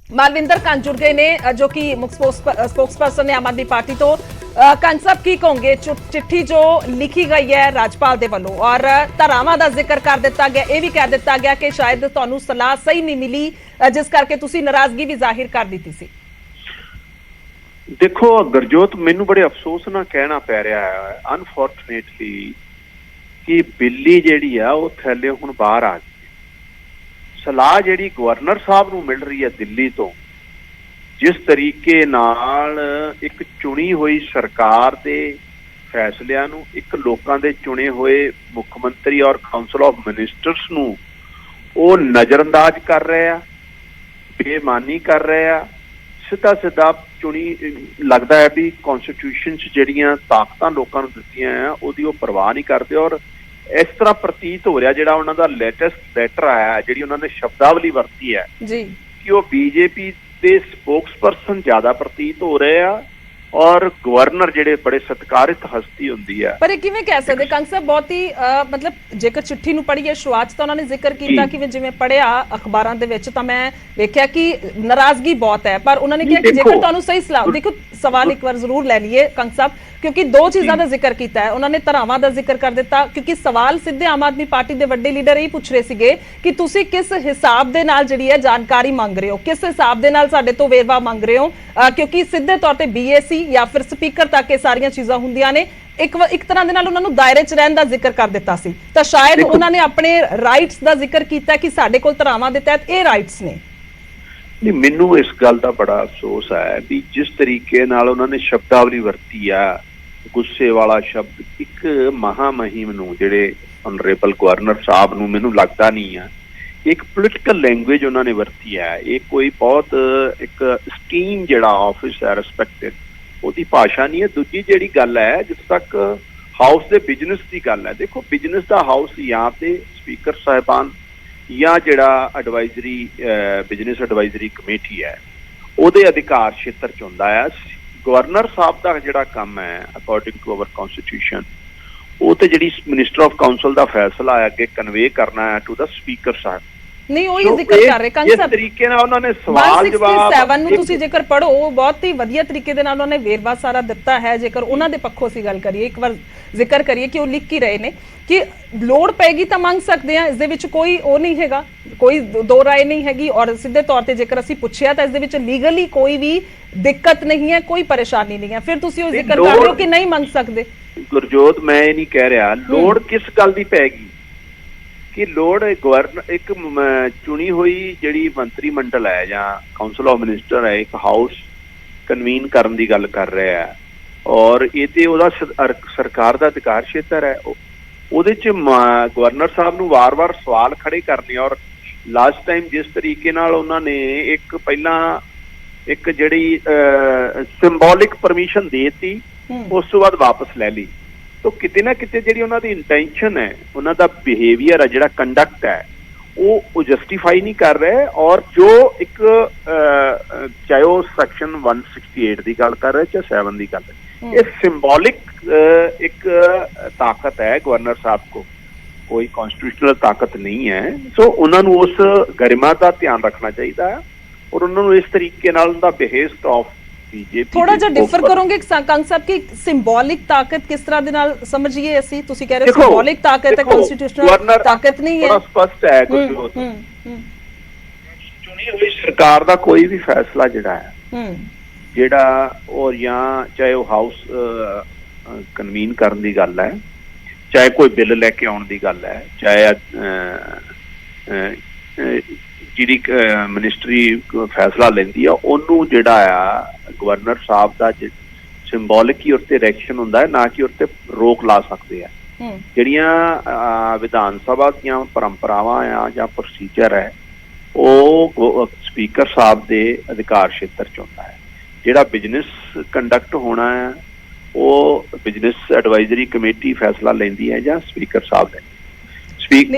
मालविंदर कंज जुड़ गए ने जो कि मुख्य स्पोक्सपर्सन ने आम आदमी पार्टी तो कंज साहब की कहोगे चिट्ठी जो लिखी गई है राज्यपाल दे वल्लों और धरावां दा जिक्र कर दिता गया, यह भी कह दिता गया कि शायद तुहानू सलाह सही नहीं मिली जिस करके तुसी नाराजगी भी जाहिर कर दी सी। देखो गुरजोत, मैनू बड़े अफसोस ना कहना पै रहा है अनफॉर्चुनेटली कि बिल्ली जिहड़ी आ वो थैले हुण बाहर आ गई। सलाह जिहड़ी गवर्नर साहब नूं मिल रही है दिल्ली तो, जिस तरीके नाल एक चुनी हुई सरकार दे फैसलियां नूं एक लोकां दे चुने हुए मुख्यमंत्री और काउंसिल ऑफ मिनिस्टर्स नूं वो नज़रअंदाज कर रहे आ, बेईमानी कर रहे आ, सीधा सीधा चुनी लगता है भी कॉन्स्टिट्यूशन जिहड़ियां ताकतां लोकां नूं दित्तियां आ उहदी वो परवाह नहीं करते। और इस तरह प्रतीत हो रहा जिहड़ा उन्हां दा लेटेस्ट लैटर आया, जिहड़ी उन्होंने शब्दावली वरती है जी कि वो बीजेपी के स्पोक्सपर्सन ज्यादा प्रतीत हो रहे हैं और गवर्नर जिहड़े बड़े सत्कारित हस्ती हुंदी है। पर किवें कह सकदे कंग साहब बहुत ही मतलब जेकर चिट्ठी नूं पढ़ीए शुरुआत तो उन्होंने जिक्र किया कि जिवें पढ़िया अखबारां दे विच तां मैं वेख्या कि नाराजगी बहुत है, पर उन्होंने कहा कि जेकर तुहानू सही सलाह देखो सवाल एक बार जरूर लै लीए कंग साहब, क्योंकि दो चीज़ों का जिक्र किया है उन्होंने, धरावां का जिक्र कर दिता क्योंकि सवाल सीधे आम आदमी पार्टी के वड्डे लीडर यही पूछ रहे सीगे कि तुसी किस हिसाब दे नाल जिहड़ी है जानकारी मंग रहे हो, किस हिसाब दे नाल साडे तो वेरवा मंग रहे हो, क्योंकि सीधे तौर पर BAC या फिर स्पीकर तक ये सारियां चीज़ां हुंदियां ने। एक तरह दे नाल उन्हां नूं दायरे च रहन दा जिक्र कर दिता सी, तां शायद उन्होंने अपने राइट्स का जिक्र किया कि साडे कोल धरावां दे तहत ये राइट्स ने। नहीं, मैनू इस गल का बड़ा अफसोस है भी जिस तरीके नाल उन्होंने शब्दावली वरती है, गुस्से वाला शब्द एक महामहिम नूं जिहड़े ऑनरेबल गवर्नर साहब नूं मैनू लगता नहीं है एक पोलिटिकल लैंग्वेज उन्होंने वरती है, ये कोई बहुत एक स्टीम जिहड़ा ऑफिस है रिस्पैक्टेड ਉਹਦੀ भाषा नहीं है। दूजी जिहड़ी गल है जिस तक हाउस के बिजनेस की गल है, देखो बिजनेस का हाउस या तो स्पीकर साहिबान या जिहड़ा एडवाइजरी बिजनेस एडवाइजरी कमेटी है ਉਹਦੇ अधिकार क्षेत्र च हुंदा है। गवर्नर साहब का जिहड़ा काम है अकॉर्डिंग टू अवर कॉन्स्टिट्यूशन वो तो जिहड़ी मिनिस्टर ऑफ काउंसिल का फैसला है अगे कन्वे करना है टू द स्पीकर साहब। नहीं वही जिक्र कर रहे कंग साहब, तरीके नाल उन्होंने सवाल जवाब 167 ਨੂੰ ਤੁਸੀਂ ਜੇਕਰ ਪੜੋ ਬਹੁਤ ਹੀ ਵਧੀਆ ਤਰੀਕੇ ਦੇ ਨਾਲ ਉਹਨੇ ਵੇਰਵਾ ਸਾਰਾ ਦਿੱਤਾ ਹੈ। ਜੇਕਰ ਉਹਨਾਂ ਦੇ ਪੱਖੋਂ ਅਸੀਂ ਗੱਲ ਕਰੀਏ ਇੱਕ ਵਾਰ ਜ਼ਿਕਰ ਕਰੀਏ ਕਿ ਉਹ ਲਿਖ ਕੀ ਰਹੇ ਨੇ ਕਿ ਲੋੜ ਪੈਗੀ ਤਾਂ ਮੰਗ ਸਕਦੇ ਆ, ਇਸ ਦੇ ਵਿੱਚ ਕੋਈ ਉਹ ਨਹੀਂ ਹੈਗਾ, ਕੋਈ ਦੋ ਰਾਏ ਨਹੀਂ ਹੈਗੀ ਔਰ ਸਿੱਧੇ ਤੌਰ ਤੇ ਜੇਕਰ ਅਸੀਂ ਪੁੱਛਿਆ ਤਾਂ ਇਸ ਦੇ ਵਿੱਚ ਲੀਗਲੀ ਕੋਈ ਵੀ ਦਿੱਕਤ ਨਹੀਂ ਹੈ, ਕੋਈ ਪਰੇਸ਼ਾਨੀ ਨਹੀਂ ਹੈ, ਫਿਰ ਤੁਸੀਂ ਉਹ ਜ਼ਿਕਰ ਕਰ ਰਹੇ ਹੋ ਕਿ ਨਹੀਂ ਮੰਗ ਸਕਦੇ। ਗੁਰਜੋਤ मैं ये नहीं कह रहा लोड़ किस गल की पैगी कि लोड़ गवर्नर एक चुनी हुई जिहड़ी मंत्रीमंडल है या काउंसिल ऑफ मिनिस्टर है एक हाउस कन्वीन करने की गल कर रहा है और ये तो वह सरकार का अधिकार क्षेत्र है। ਉਹਦੇ ਚ गवर्नर साहब ਨੂੰ वार-वार सवाल खड़े करने और लास्ट टाइम जिस तरीके नाल उन्होंने एक पहला एक जिहड़ी सिंबॉलिक परमिशन देती उस तो बाद वापस ले ली, तो किते ना किते जिहड़ी उन्हां दी इंटेंशन है उन्हां दा बिहेवियर है जिहड़ा कंडक्ट है वो जस्टिफाई नहीं कर रहे। और जो एक चाहे वो सैक्शन 168 की गल कर रहे चाहे 7 की गल, ये सिंबॉलिक एक ताकत है गवर्नर साहब को, कोई कॉन्स्टिट्यूशनल ताकत नहीं है। सो उन्होंने उस गरिमा का ध्यान रखना चाहिए है और उन्होंने इस तरीके नाल उनका बिहेस्ट ऑफ बीजेपी थोड़ा जिहा डिफर करोगे कंग साहब की सिंबॉलिक ताकत किस तरह दे नाल समझिए ਅਸੀਂ ਤੁਸੀਂ कह रहे हो सिंबॉलिक ताकत है कॉन्स्टिट्यूशनल ताकत नहीं है। बड़ा स्पष्ट है गुरजोत, चुनी हुई सरकार का कोई भी फैसला जिहड़ा है जिहड़ा और या चाहे वो हाउस कन्वीन करने की गल है, चाहे कोई बिल लैके आने की गल है, चाहे जिहड़ी मिनिस्ट्री फैसला लैंदी है उन्होंने जिहड़ा आ गवर्नर साहब का सिंबॉलिक ही उसते रिएक्शन हुंदा है, ना कि उसते रोक ला सकते हैं। जिहड़ियां विधान सभा दी परंपरावां आ जां प्रोसीजर है वो स्पीकर साहब के अधिकार क्षेत्र च हुंदा है। जिहड़ा बिजनेस कंडक्ट होना है वो बिजनेस एडवाइजरी कमेटी फैसला लैंदी है जां स्पीकर साहब लैंदे।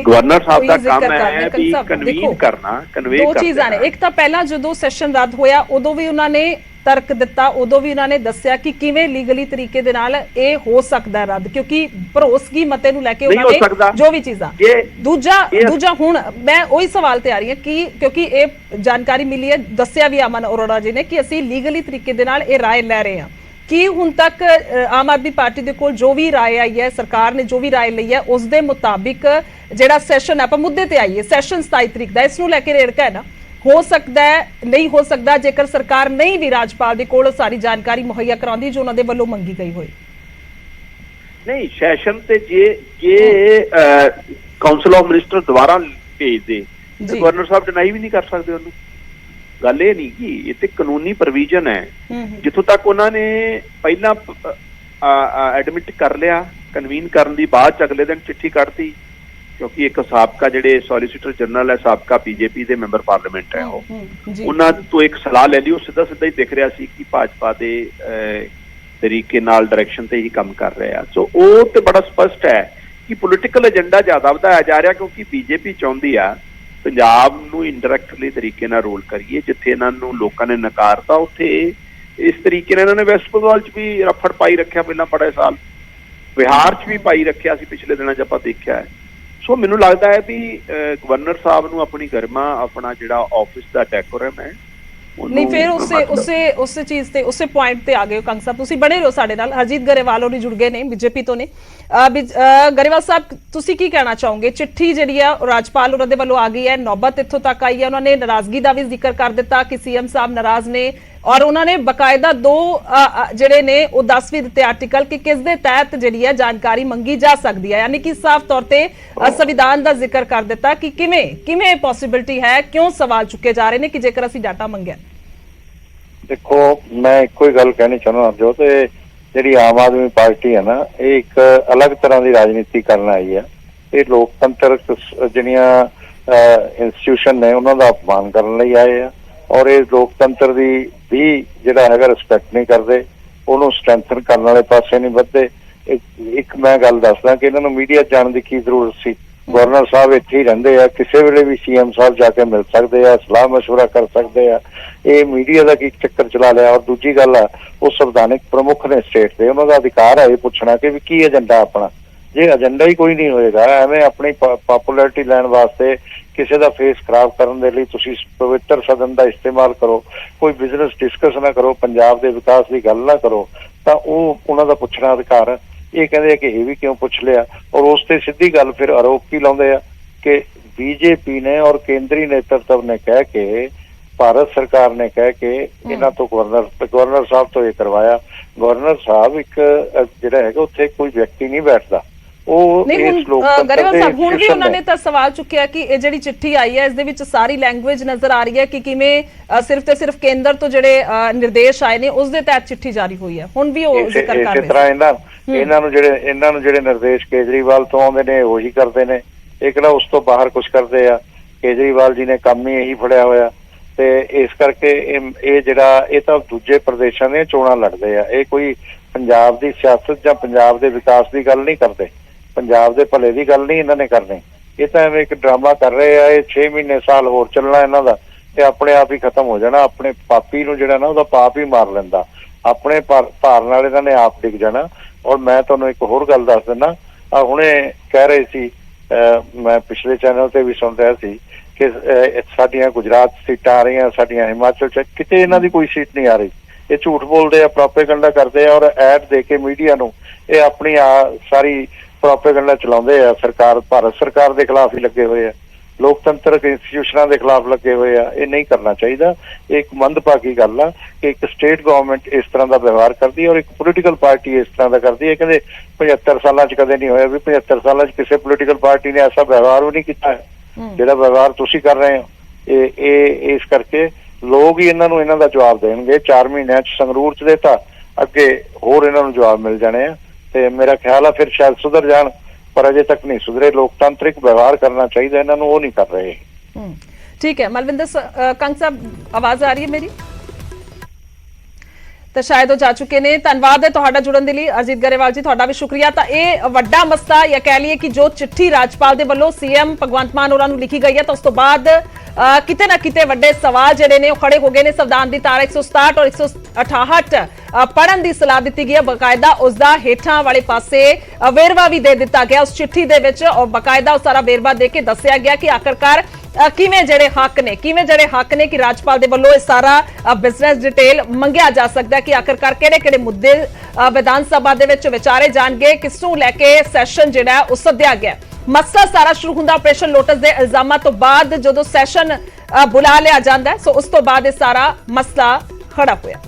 गवर्नर साहब का काम है भी कन्वीन करना, कन्वे दो चीज़ां ने, एक तो पहला जो सैशन रद्द होया उदों भी उन्होंने ਤਰਕ ਦਿੱਤਾ ਉਦੋਂ ਵੀ ਉਹਨਾਂ ਨੇ ਦੱਸਿਆ ਕਿ ਕਿਵੇਂ ਲੀਗਲੀ ਤਰੀਕੇ ਦੇ ਨਾਲ ਇਹ ਹੋ ਸਕਦਾ ਹੈ ਰੱਦ, ਕਿਉਂਕਿ ਭਰੋਸਗੀ ਮਤੇ ਨੂੰ ਲੈ ਕੇ ਉਹਨਾਂ ਨੇ ਜੋ ਵੀ ਚੀਜ਼ਾਂ। ਦੂਜਾ ਹੁਣ ਮੈਂ ਉਹੀ ਸਵਾਲ ਤੇ ਆ ਰਹੀ ਹਾਂ ਕਿ ਕਿਉਂਕਿ ਇਹ ਜਾਣਕਾਰੀ ਮਿਲੀ ਹੈ, ਦੱਸਿਆ ਵੀ ਅਮਨ ਅਰੋੜਾ ਜੀ ਨੇ ਕਿ ਅਸੀਂ ਲੀਗਲੀ ਤਰੀਕੇ ਦੇ ਨਾਲ ਇਹ ਰਾਏ ਲੈ ਰਹੇ ਹਾਂ ਕਿ ਹੁਣ ਤੱਕ ਆਮ ਆਦਮੀ ਪਾਰਟੀ ਦੇ ਕੋਲ ਜੋ ਵੀ ਰਾਏ ਆਈ ਹੈ, ਸਰਕਾਰ ਨੇ ਜੋ ਵੀ ਰਾਏ ਲਈ ਹੈ, ਉਸ ਦੇ ਮੁਤਾਬਿਕ ਜਿਹੜਾ ਸੈਸ਼ਨ ਆਪਾਂ ਮੁੱਦੇ ਤੇ ਆਈਏ, ਸੈਸ਼ਨ 27 ਤਰੀਕ ਦਾ, ਇਸ ਨੂੰ ਲੈ ਕੇ ਰੇੜਕਾ ਹੈ ਨਾ, ਹੋ ਸਕਦਾ ਹੈ ਨਹੀਂ ਹੋ ਸਕਦਾ ਜੇਕਰ ਸਰਕਾਰ ਨਹੀਂ ਵੀ ਰਾਜਪਾਲ ਦੇ ਕੋਲ ਸਾਰੀ ਜਾਣਕਾਰੀ ਮੁਹੱਈਆ ਕਰਾਉਂਦੀ ਜੋ ਉਹਨਾਂ ਦੇ ਵੱਲੋਂ ਮੰਗੀ ਗਈ ਹੋਈ। ਨਹੀਂ, ਸੈਸ਼ਨ ਤੇ ਜੇ ਕਾਉਂਸਲ ਆਫ ਮਿਨਿਸਟਰ ਦੁਬਾਰਾ ਭੇਜਦੇ ਗਵਰਨਰ ਸਾਹਿਬ ਡਿਨਾਈ ਵੀ ਨਹੀਂ ਕਰ ਸਕਦੇ ਉਹਨੂੰ। ਗੱਲ ਇਹ ਨਹੀਂ ਕਿ ਇਹ ਤੇ ਕਾਨੂੰਨੀ ਪ੍ਰੋਵੀਜ਼ਨ ਹੈ, ਜਿੱਥੋਂ ਤੱਕ ਉਹਨਾਂ ਨੇ ਪਹਿਲਾਂ ਐਡਮਿਟ ਕਰ ਲਿਆ, ਕਨਵੀਨ ਕਰਨ ਦੀ ਬਾਅਦ ਚ ਅਗਲੇ ਦਿਨ ਚਿੱਠੀ ਕੱਢਤੀ, ਕਿਉਂਕਿ ਇੱਕ ਸਾਬਕਾ ਜਿਹੜੇ ਸੋਲੀਸਿਟਰ ਜਨਰਲ ਹੈ, ਸਾਬਕਾ ਬੀਜੇਪੀ ਦੇ ਮੈਂਬਰ ਪਾਰਲੀਮੈਂਟ ਹੈ, ਉਹਨਾਂ ਤੋਂ ਇੱਕ ਸਲਾਹ ਲੈ ਲਈ। ਉਹ ਸਿੱਧਾ ਹੀ ਦਿਖ ਰਿਹਾ ਸੀ ਕਿ ਭਾਜਪਾ ਦੇ ਤਰੀਕੇ ਨਾਲ ਡਾਇਰੈਕਸ਼ਨ ਤੇ ਹੀ ਕੰਮ ਕਰ ਰਹੇ ਆ। ਸੋ ਉਹ ਤੇ ਬੜਾ ਸਪਸ਼ਟ ਹੈ ਕਿ ਪੋਲੀਟੀਕਲ ਏਜੰਡਾ ਜ਼ਿਆਦਾ ਵਧਾਇਆ ਜਾ ਰਿਹਾ, ਕਿਉਂਕਿ ਬੀਜੇਪੀ ਚਾਹੁੰਦੀ ਆ ਪੰਜਾਬ ਨੂੰ ਇੰਡਾਇਰੈਕਟਲੀ ਤਰੀਕੇ ਨਾਲ ਰੋਲ ਕਰੀਏ। ਜਿੱਥੇ ਇਹਨਾਂ ਨੂੰ ਲੋਕਾਂ ਨੇ ਨਕਾਰਤਾ, ਉੱਥੇ ਇਸ ਤਰੀਕੇ ਨਾਲ ਇਹਨਾਂ ਨੇ ਵੈਸਟ ਬੰਗਾਲ 'ਚ ਵੀ ਰਫੜ ਪਾਈ ਰੱਖਿਆ, ਪਹਿਲਾਂ ਬੜੇ ਸਾਲ ਬਿਹਾਰ 'ਚ ਵੀ ਪਾਈ ਰੱਖਿਆ ਸੀ, ਪਿਛਲੇ ਦਿਨਾਂ 'ਚ ਆਪਾਂ ਦੇਖਿਆ ਹੈ। ਸੋ ਮੈਨੂੰ ਲੱਗਦਾ ਹੈ ਵੀ ਗਵਰਨਰ ਸਾਹਿਬ ਨੂੰ ਆਪਣੀ ਗਰਿਮਾ, ਆਪਣਾ ਜਿਹੜਾ ਆਫਿਸ ਦਾ ਡੈਕੋਰਮ ਹੈ, ਨਹੀਂ ਫਿਰ ਉਸੇ ਚੀਜ਼ ਤੇ ਉਸੇ ਪੁਆਇੰਟ ਤੇ ਆ ਗਏ ਹੋ। ਕੰਗ ਸਾਹਿਬ ਤੁਸੀਂ ਬਣੇ ਰਹੋ ਸਾਡੇ ਨਾਲ। ਹਰਜੀਤ ਗਰੇਵਾਲ ਹੋਣੀ ਜੁੜ ਗਏ ਨੇ ਬੀਜੇਪੀ ਤੋਂ ਨੇ। ਗਰੇਵਾਲ ਸਾਹਿਬ ਤੁਸੀਂ ਕੀ ਕਹਿਣਾ ਚਾਹੋਗੇ? ਚਿੱਠੀ ਜਿਹੜੀ ਆ ਰਾਜਪਾਲ ਉਹਨਾਂ ਦੇ ਵੱਲੋਂ ਆ ਗਈ ਹੈ, ਨੌਬਤ ਇੱਥੋਂ ਤੱਕ ਆਈ ਹੈ, ਉਹਨਾਂ ਨੇ ਨਾਰਾਜ਼ਗੀ ਦਾ ਵੀ ਜ਼ਿਕਰ ਕਰ ਦਿੱਤਾ ਕਿ ਸੀਐਮ ਸਾਹਿਬ ਨਾਰਾਜ਼ ਨੇ, ਔਰ ਉਹਨਾਂ ਨੇ ਬਕਾਇਦਾ ਦੋ ਜਿਹੜੇ ਨੇ ਉਹ 10 ਵੀ ਦਿੱਤੇ ਆਰਟੀਕਲ ਕਿ ਕਿਸ ਦੇ ਤਹਿਤ ਜਿਹੜੀ ਹੈ ਜਾਣਕਾਰੀ ਮੰਗੀ ਜਾ ਸਕਦੀ ਹੈ, ਯਾਨੀ ਕਿ ਸਾਫ਼ ਤੌਰ ਤੇ ਸੰਵਿਧਾਨ ਦਾ ਜ਼ਿਕਰ ਕਰ ਦਿੱਤਾ ਕਿ ਕਿਵੇਂ ਪੋਸਿਬਿਲਿਟੀ ਹੈ, ਕਿਉਂ ਸਵਾਲ ਚੁੱਕੇ ਜਾ ਰਹੇ ਨੇ ਕਿ ਜੇਕਰ ਅਸੀਂ ਡਾਟਾ ਮੰਗਿਆ। ਦੇਖੋ, ਮੈਂ ਇੱਕੋ ਹੀ ਗੱਲ ਕਹਿਣੀ ਚਾਹੁੰਦਾ ਜੋ ਤੇ ਜਿਹੜੀ ਆਮ ਆਦਮੀ ਪਾਰਟੀ ਹੈ ਨਾ, ਇਹ ਇੱਕ ਅਲੱਗ ਤਰ੍ਹਾਂ ਦੀ ਰਾਜਨੀਤੀ ਕਰਨ ਆਈ ਹੈ। ਇਹ ਲੋਕਤੰਤਰ ਜਿਹੜੀਆਂ ਇੰਸਟੀਟਿਊਸ਼ਨ ਨੇ ਉਹਨਾਂ ਦਾ ਅਪਮਾਨ ਕਰਨ ਲਈ ਆਏ ਆ, ਔਰ ਇਹ ਲੋਕਤੰਤਰ ਦੀ ਵੀ ਜਿਹੜਾ ਹੈਗਾ ਰਿਸਪੈਕਟ ਨਹੀਂ ਕਰਦੇ, ਉਹਨੂੰ ਸਟਰੈਂਥਨ ਕਰਨ ਵਾਲੇ ਪਾਸੇ ਨਹੀਂ ਵੱਧਦੇ। ਇੱਕ ਮੈਂ ਗੱਲ ਦੱਸਦਾ ਕਿ ਇਹਨਾਂ ਨੂੰ ਮੀਡੀਆ ਜਾਣ ਦੀ ਕੀ ਜ਼ਰੂਰਤ ਸੀ। ਗਵਰਨਰ ਸਾਹਿਬ ਇੱਥੇ ਹੀ ਰਹਿੰਦੇ ਆ, ਕਿਸੇ ਵੇਲੇ ਵੀ ਸੀਐਮ ਸਾਹਿਬ ਜਾ ਕੇ ਮਿਲ ਸਕਦੇ ਆ, ਸਲਾਹ ਮਸ਼ਵਰਾ ਕਰ ਸਕਦੇ ਆ। ਇਹ ਮੀਡੀਆ ਦਾ ਕੀ ਚੱਕਰ ਚਲਾ ਲਿਆ। ਔਰ ਦੂਜੀ ਗੱਲ ਆ, ਉਹ ਸੰਵਿਧਾਨਿਕ ਪ੍ਰਮੁੱਖ ਨੇ ਸਟੇਟ ਦੇ, ਉਹਨਾਂ ਦਾ ਅਧਿਕਾਰ ਹੈ ਇਹ ਪੁੱਛਣਾ ਕਿ ਵੀ ਕੀ ਏਜੰਡਾ ਆਪਣਾ। ਜੇ ਏਜੰਡਾ ਹੀ ਕੋਈ ਨਹੀਂ ਹੋਏਗਾ, ਐਵੇਂ ਆਪਣੀ ਪਪੂਲੈਰਿਟੀ ਲੈਣ ਵਾਸਤੇ ਕਿਸੇ ਦਾ ਫੇਸ ਖਰਾਬ ਕਰਨ ਦੇ ਲਈ ਤੁਸੀਂ ਪਵਿੱਤਰ ਸਦਨ ਦਾ ਇਸਤੇਮਾਲ ਕਰੋ, ਕੋਈ ਬਿਜ਼ਨਸ ਡਿਸਕਸ ਨਾ ਕਰੋ, ਪੰਜਾਬ ਦੇ ਵਿਕਾਸ ਦੀ ਗੱਲ ਨਾ ਕਰੋ, ਤਾਂ ਉਹ ਉਹਨਾਂ ਦਾ ਪੁੱਛਣਾ ਅਧਿਕਾਰ ਹੈ। ਇਹ ਕਹਿੰਦੇ ਆ ਕਿ ਇਹ ਵੀ ਕਿਉਂ ਪੁੱਛ ਲਿਆ, ਔਰ ਉਸ ਤੇ ਸਿੱਧੀ ਗੱਲ ਫਿਰ ਆਰੋਪ ਕੀ ਲਾਉਂਦੇ ਆ ਕਿ ਬੀਜੇਪੀ ਨੇ ਔਰ ਕੇਂਦਰੀ ਨੇਤਰਤਵ ਨੇ ਕਹਿ ਕੇ, ਭਾਰਤ ਸਰਕਾਰ ਨੇ ਕਹਿ ਕੇ ਇਹਨਾਂ ਤੋਂ ਗਵਰਨਰ ਸਾਹਿਬ ਤੋਂ ਇਹ ਕਰਵਾਇਆ। ਗਵਰਨਰ ਸਾਹਿਬ ਇੱਕ ਜਿਹੜਾ ਹੈਗਾ ਉੱਥੇ ਕੋਈ ਵਿਅਕਤੀ ਨਹੀਂ ਬੈਠਦਾ, ਉਹ ਇਸ ਲੋਕਤੰਤਰ ਦੇ ਹੁਣ ਵੀ ਉਹਨਾਂ ਨੇ ਤਾਂ ਸਵਾਲ ਚੁੱਕਿਆ ਕਿ ਇਹ ਜਿਹੜੀ ਚਿੱਠੀ ਆਈ ਹੈ ਇਸ ਦੇ ਵਿੱਚ ਸਾਰੀ ਲੈਂਗੁਏਜ ਨਜ਼ਰ ਆ ਰਹੀ ਹੈ ਕਿ ਕਿਵੇਂ ਸਿਰਫ ਤੇ ਸਿਰਫ ਕੇਂਦਰ ਤੋਂ ਜਿਹੜੇ ਨਿਰਦੇਸ਼ ਆਏ ਨੇ ਉਸ ਦੇ ਤਹਿਤ ਚਿੱਠੀ ਜਾਰੀ ਹੋਈ ਹੈ। ਹੁਣ ਵੀ ਉਹ ਜ਼ਿਕਰ ਕਰ ਰਹੇ ਇਸੇ ਤਰ੍ਹਾਂ ਇਹਨਾਂ ਨੂੰ ਜਿਹੜੇ ਨਿਰਦੇਸ਼ ਕੇਜਰੀਵਾਲ ਤੋਂ ਆਉਂਦੇ ਨੇ ਉਹੀ ਕਰਦੇ ਨੇ, ਇਹ ਕਿਹੜਾ ਉਸ ਤੋਂ ਬਾਹਰ ਕੁਝ ਕਰਦੇ ਆ। ਕੇਜਰੀਵਾਲ ਜੀ ਨੇ ਕੰਮ ਹੀ ਇਹੀ ਫੜਿਆ ਹੋਇਆ, ਤੇ ਇਸ ਕਰਕੇ ਇਹ ਜਿਹੜਾ ਇਹ ਤਾਂ ਦੂਜੇ ਪ੍ਰਦੇਸ਼ਾਂ ਦੀਆਂ ਚੋਣਾਂ ਲੜਦੇ ਆ। ਇਹ ਕੋਈ ਪੰਜਾਬ ਦੀ ਸਿਆਸਤ ਜਾਂ ਪੰਜਾਬ ਦੇ ਵਿਕਾਸ ਦੀ ਗੱਲ ਨਹੀਂ ਕਰਦੇ, ਪੰਜਾਬ ਦੇ ਭਲੇ ਦੀ ਗੱਲ ਨਹੀਂ ਇਹਨਾਂ ਨੇ ਕਰਨੀ। ਇਹ ਤਾਂ ਐਵੇਂ ਇੱਕ ਡਰਾਮਾ ਕਰ ਰਹੇ ਆ। ਇਹ 6 ਮਹੀਨੇ ਸਾਲ ਹੋਰ ਚੱਲਣਾ ਇਹਨਾਂ ਦਾ, ਤੇ ਆਪਣੇ ਆਪ ਹੀ ਖਤਮ ਹੋ ਜਾਣਾ। ਆਪਣੇ ਪਾਪੀ ਨੂੰ ਜਿਹੜਾ ਨਾ ਉਹਦਾ ਪਾਪ ਹੀ ਮਾਰ ਲੈਂਦਾ, ਆਪਣੇ ਭਾਰਨ ਵਾਲੇ ਇਹਨਾਂ ਨੇ ਆਪ ਡਿੱਗ ਜਾਣਾ। ਔਰ ਮੈਂ ਤੁਹਾਨੂੰ ਇੱਕ ਹੋਰ ਗੱਲ ਦੱਸ ਦਿੰਦਾ, ਹੁਣੇ ਕਹਿ ਰਹੇ ਸੀ, ਮੈਂ ਪਿਛਲੇ ਚੈਨਲ ਤੇ ਵੀ ਸੁਣ ਰਿਹਾ ਸੀ ਕਿ ਸਾਡੀਆਂ ਗੁਜਰਾਤ ਸੀਟਾਂ ਆ ਰਹੀਆਂ, ਸਾਡੀਆਂ ਹਿਮਾਚਲ ਚ, ਕਿਤੇ ਇਹਨਾਂ ਦੀ ਕੋਈ ਸੀਟ ਨਹੀਂ ਆ ਰਹੀ। ਇਹ ਝੂਠ ਬੋਲਦੇ ਆ, ਪ੍ਰੋਪੇਗੈਂਡਾ ਕਰਦੇ ਆ, ਔਰ ਐਡ ਦੇ ਕੇ ਮੀਡੀਆ ਨੂੰ ਇਹ ਆਪਣੀ ਸਾਰੀ ਪ੍ਰੋਪੇਗੈਂਡਾ ਚਲਾਉਂਦੇ ਆ। ਸਰਕਾਰ, ਭਾਰਤ ਸਰਕਾਰ ਦੇ ਖਿਲਾਫ ਹੀ ਲੱਗੇ ਹੋਏ ਆ, ਲੋਕਤੰਤਰਕ ਇੰਸਟੀਟਿਊਸ਼ਨਾਂ ਦੇ ਖਿਲਾਫ ਲੱਗੇ ਹੋਏ ਆ। ਇਹ ਨਹੀਂ ਕਰਨਾ ਚਾਹੀਦਾ। ਇਹ ਇੱਕ ਮੰਦਭਾਗੀ ਗੱਲ ਆ ਕਿ ਇੱਕ ਸਟੇਟ ਗਵਰਨਮੈਂਟ ਇਸ ਤਰ੍ਹਾਂ ਦਾ ਵਿਵਹਾਰ ਕਰਦੀ ਹੈ ਔਰ ਇੱਕ ਪੋਲੀਟੀਕਲ ਪਾਰਟੀ ਇਸ ਤਰ੍ਹਾਂ ਦਾ ਕਰਦੀ ਹੈ। ਕਹਿੰਦੇ 75 ਸਾਲਾਂ 'ਚ ਕਦੇ ਨਹੀਂ ਹੋਇਆ, ਵੀ 75 ਸਾਲਾਂ 'ਚ ਕਿਸੇ ਪੋਲੀਟੀਕਲ ਪਾਰਟੀ ਨੇ ਐਸਾ ਵਿਵਹਾਰ ਵੀ ਨਹੀਂ ਕੀਤਾ ਹੈ ਜਿਹੜਾ ਵਿਵਹਾਰ ਤੁਸੀਂ ਕਰ ਰਹੇ ਹੋ। ਇਹ ਇਸ ਕਰਕੇ ਲੋਕ ਹੀ ਇਹਨਾਂ ਦਾ ਜਵਾਬ ਦੇਣਗੇ। 4 ਮਹੀਨਿਆਂ 'ਚ ਸੰਗਰੂਰ 'ਚ ਦੇਤਾ, ਅੱਗੇ ਹੋਰ ਇਹਨਾਂ ਨੂੰ ਜਵਾਬ ਮਿਲ ਜਾਣੇ ਆ, ਤੇ ਮੇਰਾ ਖਿਆਲ ਆ ਫਿਰ ਸ਼ਾਇਦ ਸੁਧਰ ਜਾਣ, ਪਰ ਅਜੇ ਤੱਕ ਨਹੀਂ ਸੁਧਰੇ। ਲੋਕਤਾਂਤਰਿਕ ਵਿਵਹਾਰ ਕਰਨਾ ਚਾਹੀਦਾ ਇਹਨਾਂ ਨੂੰ, ਉਹ ਨਹੀਂ ਕਰ ਰਹੇ। ਠੀਕ ਹੈ ਮਲਵਿੰਦਰ ਕੰਗ ਸਾਹਿਬ, ਆਵਾਜ਼ ਆ ਰਹੀ ਹੈ ਮੇਰੀ? ਤਾਂ ਸ਼ਾਇਦ ਉਹ ਜਾ ਚੁੱਕੇ ਨੇ। ਧੰਨਵਾਦ ਹੈ ਤੁਹਾਡਾ ਜੁੜਨ ਦੇ ਲਈ ਅਰਜੀਤ ਗਰੇਵਾਲ ਜੀ, ਤੁਹਾਡਾ ਵੀ ਸ਼ੁਕਰੀਆ। ਤਾਂ ਇਹ ਵੱਡਾ ਮਸਲਾ ਜਾਂ ਕਹਿ ਲਈਏ ਕਿ ਜੋ ਚਿੱਠੀ ਰਾਜਪਾਲ ਦੇ ਵੱਲੋਂ ਸੀਐਮ ਭਗਵੰਤ ਮਾਨ ਹੋਰਾਂ ਨੂੰ ਲਿਖੀ ਗਈ ਹੈ, ਤਾਂ ਉਸ ਤੋਂ ਬਾਅਦ ਕਿਤੇ ਨਾ ਕਿਤੇ ਵੱਡੇ ਸਵਾਲ ਜਿਹੜੇ ਨੇ ਉਹ ਖੜੇ ਹੋ ਗਏ ਨੇ। ਸੰਵਿਧਾਨ ਦੀ ਧਾਰਾ 167 ਔਰ 168 ਪੜਨ ਦੀ ਸਲਾਹ ਦਿੱਤੀ ਗਈ ਹੈ। ਬਕਾਇਦਾ ਉਸ ਦਾ ਹੇਠਾਂ ਵਾਲੇ ਪਾਸੇ ਵੇਰਵਾ ਵੀ ਦੇ ਦਿੱਤਾ ਗਿਆ ਉਸ ਚਿੱਠੀ ਦੇ ਵਿੱਚ, ਔਰ ਬਕਾਇਦਾ ਉਹ ਸਾਰਾ ਵੇਰਵਾ ਦੇ ਕੇ ਦੱਸਿਆ ਗਿਆ ਕਿ ਆਖਰਕਾਰ ਕਿਵੇਂ ਜਿਹੜੇ ਹੱਕ ਨੇ ਕਿ ਰਾਜਪਾਲ ਦੇ ਵੱਲੋਂ ਇਹ ਸਾਰਾ ਬਿਜ਼ਨਸ ਡਿਟੇਲ ਮੰਗਿਆ ਜਾ ਸਕਦਾ ਹੈ ਕਿ ਆਖਰਕਾਰ ਕਿਹੜੇ ਮੁੱਦੇ ਵਿਧਾਨ ਸਭਾ ਦੇ ਵਿੱਚ ਵਿਚਾਰੇ ਜਾਣਗੇ, ਕਿਸ ਨੂੰ ਲੈ ਕੇ ਸੈਸ਼ਨ ਜਿਹੜਾ ਉਹ ਸੱਦਿਆ ਗਿਆ। ਮਸਲਾ ਸਾਰਾ ਸ਼ੁਰੂ ਹੁੰਦਾ ਆਪਰੇਸ਼ਨ ਲੋਟਸ ਦੇ ਇਲਜ਼ਾਮਾਂ ਤੋਂ ਬਾਅਦ, ਜਦੋਂ ਸੈਸ਼ਨ ਬੁਲਾ ਲਿਆ ਜਾਂਦਾ ਸੋ ਉਸ ਤੋਂ ਬਾਅਦ ਇਹ ਸਾਰਾ ਮਸਲਾ ਖੜਾ ਹੋਇਆ।